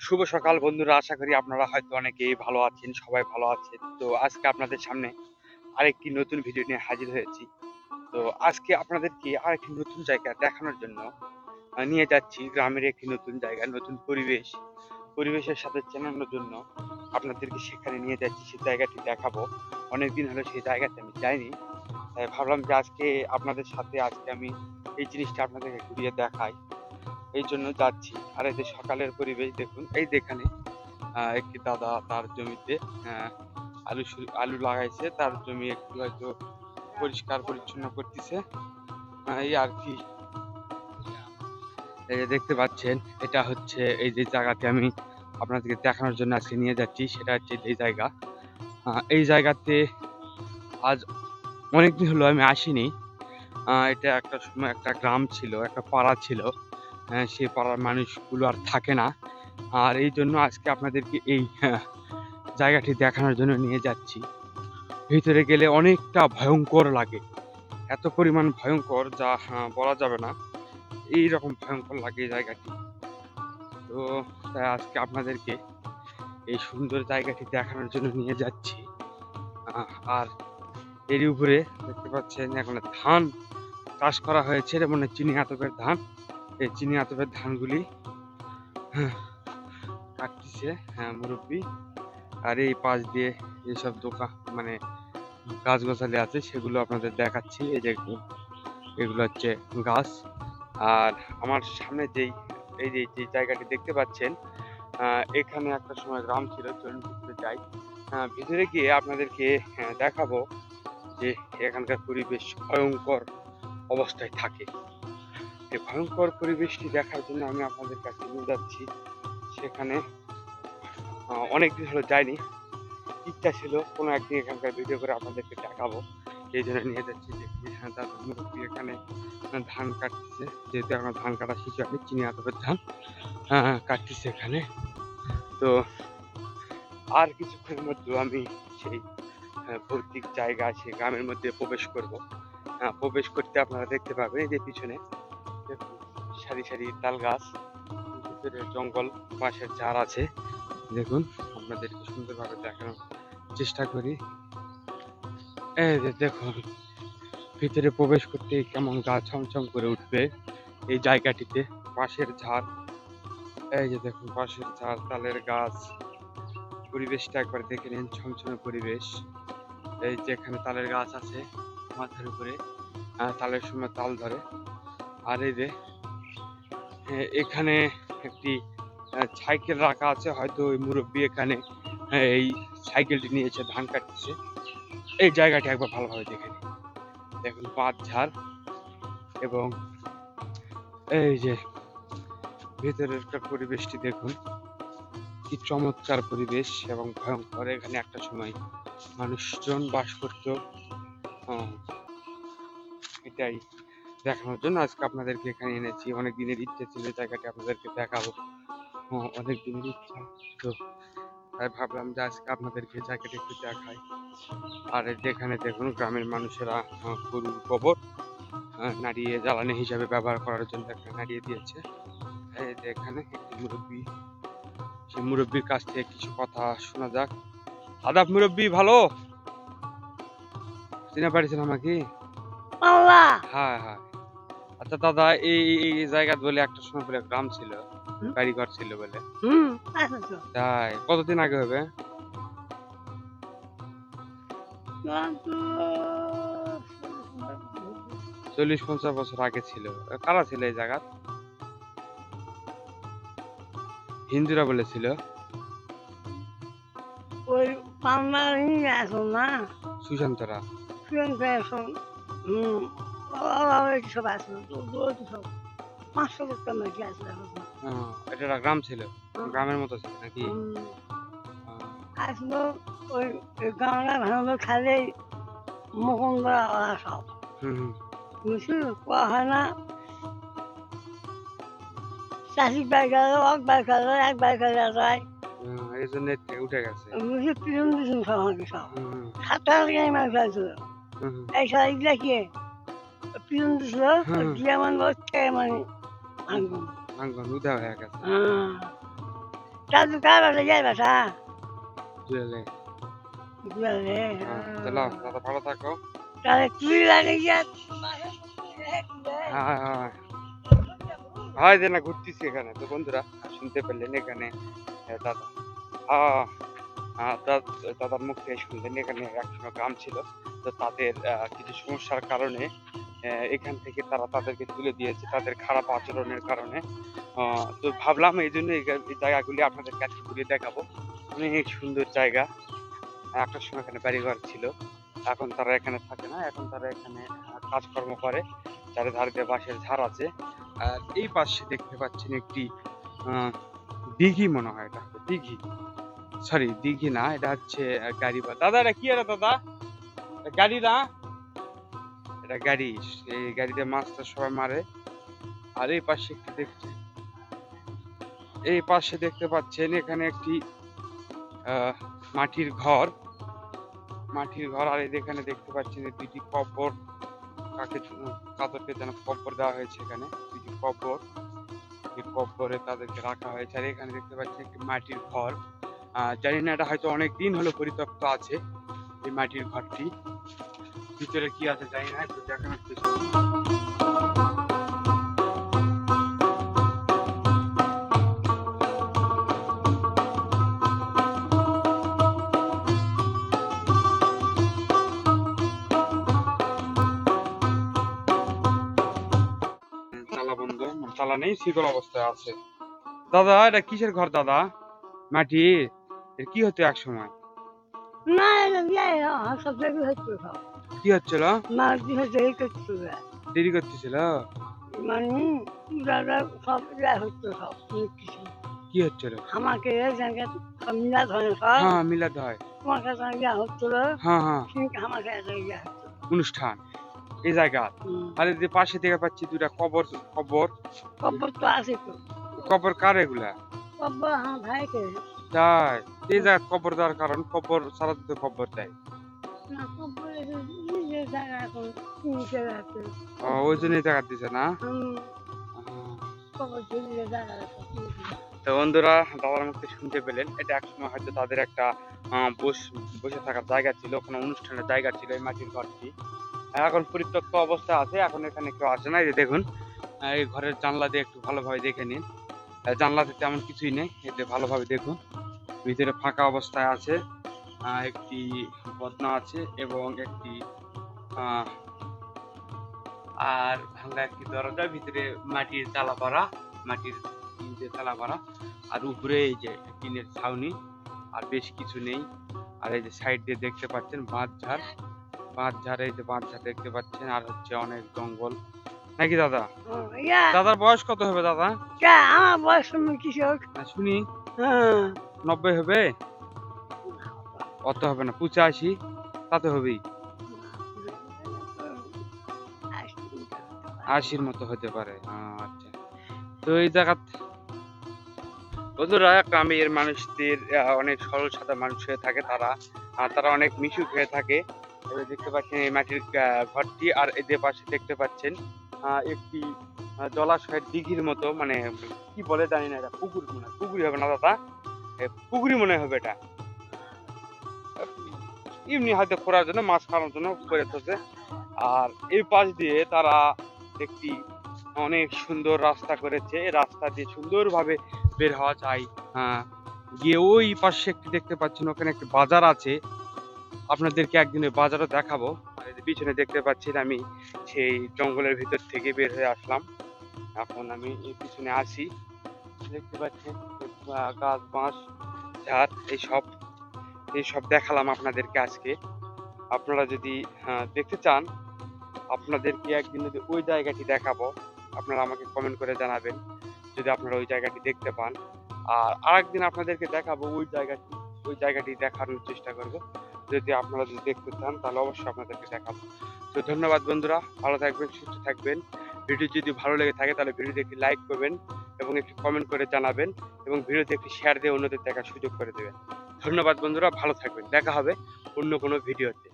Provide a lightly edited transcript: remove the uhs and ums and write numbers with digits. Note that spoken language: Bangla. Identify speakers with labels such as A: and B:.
A: শুভ সকাল বন্ধুরা, আশা করি আপনারা হয়তো অনেকেই ভালো আছেন, সবাই ভালো আছেন। তো আজকে আপনাদের সামনে আরেকটি নতুন ভিডিও নিয়ে হাজির হয়েছি। তো আজকে আপনাদেরকে আরেকটি নতুন জায়গা দেখানোর জন্য নিয়ে যাচ্ছি। গ্রামের একটি নতুন জায়গা, নতুন পরিবেশের সাথে চেনানোর জন্য আপনাদেরকে সেখানে নিয়ে যাচ্ছি। সেই জায়গাটি দেখাবো। অনেকদিন হলো সেই জায়গাতে আমি যাইনি, তাই ভাবলাম যে আজকে আপনাদের সাথে আমি এই জিনিসটা আপনাদেরকে ঘুরিয়ে দেখাই। এই জন্য যাচ্ছি। আর এই যে সকালের পরিবেশ দেখুন, এই যেখানে একটি দাদা তার জমিতে আলু লাগাইছে, তার জমি একটু হয়তো পরিষ্কার পরিচ্ছন্ন করতেছে, এই আর কি। এই যে দেখতে পাচ্ছেন, এটা হচ্ছে এই যে জায়গাতে আমি আপনাদেরকে দেখানোর জন্য আজকে নিয়ে যাচ্ছি, সেটা হচ্ছে এই জায়গা। এই জায়গাতে আজ অনেকদিন হলো আমি আসিনি। এটা একটা সময় একটা গ্রাম ছিল, একটা পাড়া ছিল। সেই পাড়ার মানুষগুলো আর থাকে না। আর এই জন্য আজকে আপনাদেরকে এই জায়গাটি দেখানোর জন্য নিয়ে যাচ্ছি। ভিতরে গেলে অনেকটা ভয়ঙ্কর লাগে, এত পরিমাণ ভয়ঙ্কর যা বলা যাবে না। এইরকম ভয়ঙ্কর লাগে এই জায়গাটি। তো তাই আজকে আপনাদেরকে এই সুন্দর জায়গাটি দেখানোর জন্য নিয়ে যাচ্ছি। আর এর উপরে দেখতে পাচ্ছেন এখানে ধান চাষ করা হয়েছে, মানে চিনি আতপের ধান। এই চিনি আতপের ধানগুলি কাটতেছে মুরব্বী। আর এই পাশ দিয়ে যেসব দোকান মানে গাছগাছালি আছে সেগুলো আপনাদের দেখাচ্ছি। এই যে এগুলো হচ্ছে গাছ। আর আমার সামনে যে জায়গাটি দেখতে পাচ্ছেন, এখানে একটা সময় গ্রাম ছিল। চলুন ভিতরে যাই। ভিতরে গিয়ে আপনাদেরকে দেখাবো যে এখানকার পরিবেশ ভয়ঙ্কর অবস্থায় থাকে। এই ভয়ঙ্কর পরিবেশটি দেখার জন্য আমি আপনাদের কাছে নিয়ে যাচ্ছি। সেখানে অনেকদিন হলো যাইনি, ইচ্ছা ছিল কোনো একদিন এখানকার ভিডিও করে আপনাদেরকে দেখাবো। এই জন্য নিয়ে যাচ্ছি। দেখি তার মুরব্বী এখানে ধান কাটতেছে, যেহেতু এখন ধান কাটা শেষ হয়নি, চিনি আতপের ধান কাটতেছে এখানে। তো আর কিছুক্ষণের মধ্যে আমি সেই ভৌতিক জায়গা, সেই গ্রামের মধ্যে প্রবেশ করব। প্রবেশ করতে আপনারা দেখতে পাবেন এই যে পিছনে দেখুন, সারি সারি তাল গাছ, ভিতরে জঙ্গল, বাঁশের ঝাড় আছে। দেখুন, আপনাদেরকে সুন্দরভাবে দেখানোর চেষ্টা করি। এই যে দেখুন, ভিতরে প্রবেশ করতে কেমন গা ছমছম করে উঠবে এই জায়গাটিতে। বাঁশের ঝাড়, এই যে দেখুন বাঁশের ঝাড়, তালের গাছ, পরিবেশটা একবার দেখে নিন, ছমছমে পরিবেশ। এই যে এখানে তালের গাছ আছে মাথার উপরে, তালের সময় তাল ধরে। আর এই যে এখানে একটি সাইকেল রাখা আছে, হয়তো ওই মুরব্বী এখানে এই সাইকেলটি নিয়েছে, ধান কাটতেছে। এই জায়গাটি একবার ভালোভাবে দেখে নিন। দেখুন বাঁধ ঝাড়, এবং এই যে ভেতরের পরিবেশটি দেখুন, কি চমৎকার পরিবেশ এবং ভয়ঙ্কর। এখানে একটা সময় মানুষজন বাস করত। এটাই দেখানোর জন্য আজকে আপনাদেরকে এখানে এনেছি। অনেক দিনের ইচ্ছে ছিল জায়গাটি আপনাদেরকে দেখাবো, অনেক দিনের ইচ্ছা। তো তাই ভাবলাম যে আজকে আপনাদেরকে জায়গাটি একটু দেখাই। আর যেখানে দেখুন গ্রামের মানুষেরা গরুর গোবর নাড়িয়ে জ্বালানি হিসাবে ব্যবহার করার জন্য একটা নাড়িয়ে দিয়েছে। এখানে একটি মুরব্বী, সেই মুরব্বীর কাছ থেকে কিছু কথা শোনা যাক। আদাব মুরব্বী, ভালো চিনে পারিছেন আমাকে? হ্যাঁ হ্যাঁ। আচ্ছা দাদা, এই এই জায়গা বলে একটা সময় বলে গ্রাম ছিল, বাড়ি ঘর ছিল বলে। তাই কতদিন আগে হবে? 40-50 বছর আগে ছিল। কারা ছিল এই জায়গা? হিন্দুরা বলেছিল।
B: ওই পান্নারি এখন না,
A: সুশান্তরা।
B: সুশান্ত এখন সব আছে, সব 500 লোক নাকি আছে এখন।
A: এটা একটা গ্রাম ছিল, গ্রামের মতো ছিল নাকি?
B: আসলো ওই গাঁলা ভাঙলো খালে মুকুন্দরা ওরা সব বুঝলি, কোয়া হয় না চাষি বাইকার একবার খেলে একবার খেলে যায়।
A: এই জন্য উঠে গেছে।
B: বুঝলি পিছন দিয়েছেন সব আমাকে সব 7 মাস আছে। এই সারা দেখিয়ে পিছন দিছিল দিয়ে মানে মানে ভাঙন
A: ভাঙন উদা হয়ে গেছে।
B: দাদু কার বাসা যাই বাসা
A: জুয়েলে
B: বুঝলে
A: চলো দাদা ভালো থাকো।
B: তাহলে তুই লাগে গিয়া
A: হ্যাঁ হ্যাঁ হয় যে না ঘুরতেছি এখানে। তো বন্ধুরা শুনতে পেলেন এখানে দাদা দাদার মুখ থেকে শুনলেন এখানে একসময় গ্রাম ছিল। তো তাদের কিছু সমস্যার কারণে এখান থেকে তারা তাদেরকে তুলে দিয়েছে তাদের খারাপ আচরণের কারণে। তো ভাবলাম এই জন্য এই জায়গাগুলি আপনাদের কাছে ঘুরিয়ে দেখাবো। অনেক সুন্দর জায়গা। একটা সময় এখানে বাড়িঘর ছিল, এখন তারা এখানে থাকে না, এখন তারা এখানে কাজকর্ম করে। চারিধারে বাঁশের ঝাড় আছে। আর এই পাশে দেখতে পাচ্ছেন একটি দিঘি, মনে হয় এটা দিঘি, সরি দিঘি না, এটা হচ্ছে গাড়ি। বা দাদা এটা কি এটা দাদা? এটা গাড়ি না, এটা গাড়ি। এই গাড়িতে মাছটা সবাই মারে। আর এই পাশে একটি দেখছেন, এই পাশে দেখতে পাচ্ছেন এখানে একটি মাটির ঘর, মাটির ঘর। আর এখানে দেখতে পাচ্ছেন দুইটি কবর, কাদেরকে যেন কবর দেওয়া হয়েছে এখানে, দুইটি কবর, এই কবরে তাদেরকে রাখা হয়েছে। আর এখানে দেখতে পাচ্ছেন একটি মাটির ঘর। জানি না এটা হয়তো অনেক দিন হলো পরিত্যক্ত আছে এই মাটির ঘরটি। ভিতরে কি আছে জানি না, একটু দেখানোর চেষ্টা করি। তালা বন্ধ, তালা নেই, শিকল অবস্থায় আছে। দাদা এটা কিসের ঘর দাদা? মাটি এর কি হতো এক সময়?
B: না সব জায়গায় হচ্ছে সব
A: কি হচ্ছিল?
B: মাছ দিয়ে হচ্ছে এই করছে
A: দেরি করতেছিল?
B: মানে দাদা সব হচ্ছে সব অনেক কিছু
A: কি হচ্ছিল?
B: আমাকে জায়গা মিলাদ হয় সব
A: হ্যাঁ মিলাদ হয়।
B: তোমার কাছে ইয়া হচ্ছিল
A: হ্যাঁ হ্যাঁ
B: কিন্তু আমার কাছে ইয়া হচ্ছে
A: অনুষ্ঠান এই জায়গা। আর এই যে পাশে থেকে পাচ্ছি দুইটা কবর, কবর
B: কব্বর তো আছে তো
A: কবর কার এগুলা?
B: কব্বর আমার ভাইকে
A: তাই এই জায়গা কবর দেওয়ার কারণ, কবর সারা দিতে কবর দেয়।
B: না কব্বর নিজের জায়গা এখন নিচে আছে
A: ওই জন্য এই জায়গা দিছে না।
B: কব্বর ঝুলিয়ে জায়গা আছে
A: তো বন্ধুরা দাদার মুখে শুনতে পেলেন, এটা একসময় হয়তো তাদের একটা বসে থাকার জায়গা ছিল, কোনো অনুষ্ঠানের জায়গা ছিল এই মাটির ঘরটি। এখন পরিত্যক্ত অবস্থায় আছে, এখন এখানে কেউ আসে না। এই যে দেখুন, এই ঘরের জানলা দিয়ে একটু ভালোভাবে দেখে নিন। জানলাতে তেমন কিছুই নেই, এতে ভালোভাবে দেখুন। ভিতরে ফাঁকা অবস্থায় আছে, একটি বদনা আছে এবং একটি আর ভাঙা একটি দরজা, ভিতরে মাটির তালা করা, মাটির তালা করা। আর উপরে এই যে টিনের ছাউনি, আর বেশ কিছু নেই। আর এই যে সাইড দিয়ে দেখতে পাচ্ছেন বাঁশঝাড়, বাঁশঝাড়, এই যে বাঁশঝাড় দেখতে পাচ্ছেন। আর হচ্ছে অনেক জঙ্গল নাকি দাদা? দাদার বয়স কত হবে দাদা?
B: আমার বয়স কৃষক
A: শুনি
B: হ্যাঁ
A: 90 হবে? অত হবে না, 85 তাতে হবেই, 80-র মতো হতে পারে। আচ্ছা, তো এই জায়গা বন্ধুরা গ্রামের মানুষদের অনেক সরল সাদা মানুষ হয়ে থাকে, তারা অনেক মিশুক হয়ে থাকে। দেখতে পাচ্ছেন এই মাটির ঘরটি। আর এদের পাশে দেখতে পাচ্ছেন একটি জলাশয়ের দিঘির মতো, মানে কি বলে জানি না, এটা পুকুর মনে হয়, পুকুরই হবে না দাদা, পুকুরই মনে হবে এটা, এমনি হয়তো খোঁড়ার জন্য, মাছ খাওয়ানোর জন্য করে থাকে। আর এই পাশ দিয়ে তারা একটি অনেক সুন্দর রাস্তা করেছে, রাস্তা দিয়ে সুন্দরভাবে বের হওয়া যায়। গিয়ে ওই পাশে একটি দেখতে পাচ্ছেন, ওখানে একটি বাজার আছে, আপনাদেরকে একদিন ওই বাজারও দেখাবো। আর এই যে পিছনে দেখতে পাচ্ছেন আমি সেই জঙ্গলের ভিতর থেকে বের হয়ে আসলাম, এখন আমি এই পিছনে আসি। দেখতে পাচ্ছেন গাছ, বাঁশ, ঝাড়, এইসব দেখালাম আপনাদেরকে আজকে। আপনারা যদি দেখতে চান, আপনাদেরকে একদিন যদি ওই জায়গাটি দেখাবো, আপনারা আমাকে কমেন্ট করে জানাবেন যদি আপনারা ওই জায়গাটি দেখতে পান। আর আরেকদিন আপনাদেরকে দেখাবো ওই জায়গাটি দেখানোর চেষ্টা করব। যদি দেখতে চান তাহলে অবশ্যই আপনাদেরকে দেখাবো। তো ধন্যবাদ বন্ধুরা, ভালো থাকবেন, সুস্থ থাকবেন। ভিডিও যদি ভালো লেগে থাকে তাহলে ভিডিওতে একটি লাইক করবেন এবং একটি কমেন্ট করে জানাবেন, এবং ভিডিওতে একটি শেয়ার দিয়ে অন্যদের দেখার সুযোগ করে দেবেন। ধন্যবাদ বন্ধুরা, ভালো থাকবেন, দেখা হবে অন্য কোনো ভিডিওতে।